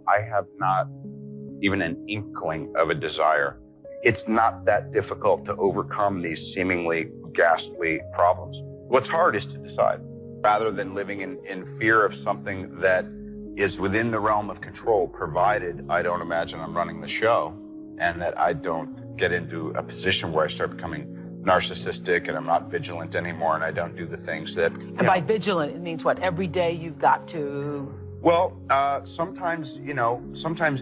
I have not even an inkling of a desire. It's not that difficult to overcome these seemingly ghastly problems. What's hard is to decide, rather than living in fear of something that is within the realm of control, provided I don't imagine I'm running the show and that I don't get into a position where I start becoming narcissistic and I'm not vigilant anymore and I don't do the things that... And by vigilant, it means what? Every day you've got to... Well, sometimes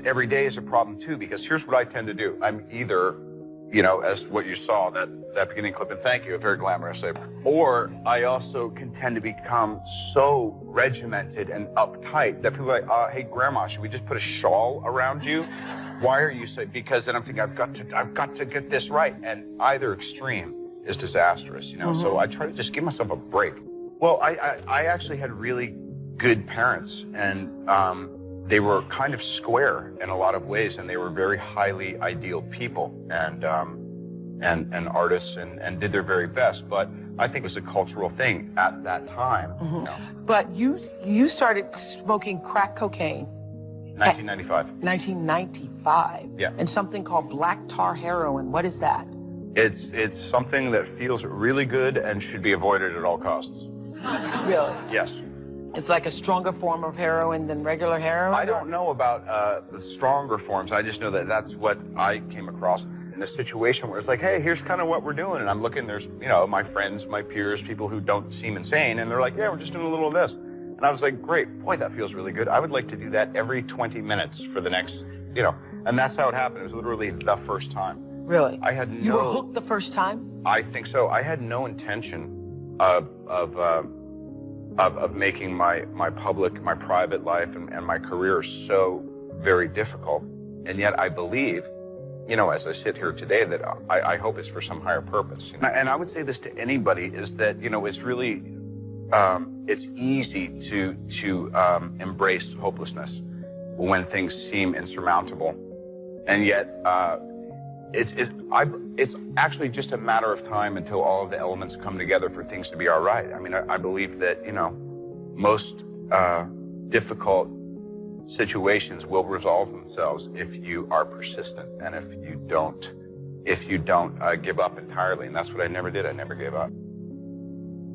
every day is a problem too, because here's what I tend to do. I'm either, as what you saw, that beginning clip, and thank you, a very glamorous, or I also can tend to become so regimented and uptight that people are like, hey, Grandma, should we just put a shawl around you? Why are you so? Because then I'm thinking, I've got to get this right. And either extreme is disastrous, So I try to just give myself a break. Well, I actually had really good parents, and they were kind of square in a lot of ways, and they were very highly ideal people and artists and did their very best. But I think it was a cultural thing at that time. But you started smoking crack cocaine 1995. 1995. Yeah. And something called black tar heroin. What is that? It's something that feels really good and should be avoided at all costs. Really? Yes. It's like a stronger form of heroin than regular heroin? I don't know about the stronger forms. I just know that that's what I came across in a situation where it's like, hey, here's kind of what we're doing. And I'm looking, there's, my friends, my peers, people who don't seem insane. And they're like, yeah, we're just doing a little of this. And I was like, great, boy, that feels really good. I would like to do that every 20 minutes for the next, and that's how it happened. It was literally the first time. Really? I had You were hooked the first time? I think so. I had no intention of making my public, my private life and my career so very difficult. And yet I believe, as I sit here today, that I hope it's for some higher purpose. And I would say this to anybody is that, it's really, it's easy to embrace hopelessness when things seem insurmountable. And yet, it's actually just a matter of time until all of the elements come together for things to be all right. I mean, I believe that, most difficult situations will resolve themselves if you are persistent and if you don't give up entirely. And that's what I never did. I never gave up.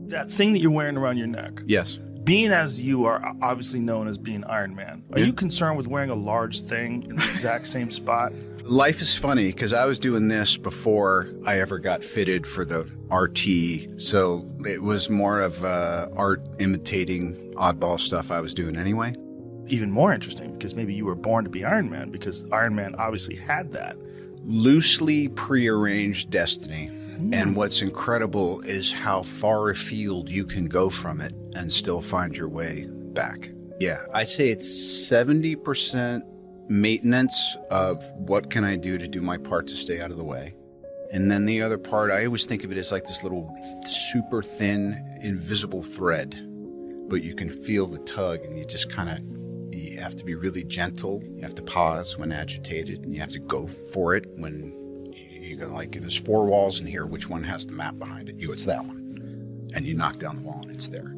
That thing that you're wearing around your neck. Yes. Being as you are obviously known as being Iron Man, are you concerned with wearing a large thing in the exact same spot? Life is funny because I was doing this before I ever got fitted for the RT. So it was more of art imitating oddball stuff I was doing anyway. Even more interesting because maybe you were born to be Iron Man because Iron Man obviously had that. Loosely prearranged destiny. And what's incredible is how far afield you can go from it and still find your way back. Yeah, I'd say it's 70% maintenance of what can I do to do my part to stay out of the way. And then the other part, I always think of it as like this little super thin, invisible thread. But you can feel the tug and you just you have to be really gentle. You have to pause when agitated and you have to go for it when you're going to like, there's four walls in here, which one has the map behind it? It's that one. And you knock down the wall and it's there,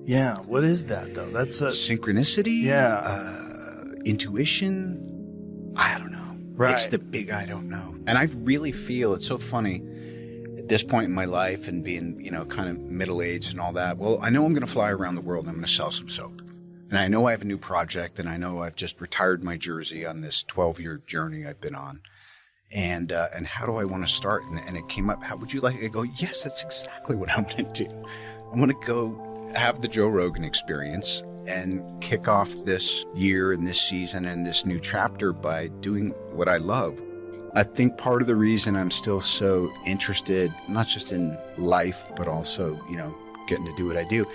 Yeah, what is that though? That's a... Synchronicity? Yeah. Intuition? I don't know. Right. It's the big I don't know. And I really feel, it's so funny, at this point in my life and being, kind of middle-aged and all that, well, I know I'm going to fly around the world and I'm going to sell some soap. And I know I have a new project and I know I've just retired my jersey on this 12-year journey I've been on. And how do I want to start? And it came up, how would you like it? I go, yes, that's exactly what I'm going to do. I'm going to go have the Joe Rogan experience and kick off this year and this season and this new chapter by doing what I love. I think part of the reason I'm still so interested, not just in life, but also, getting to do what I do,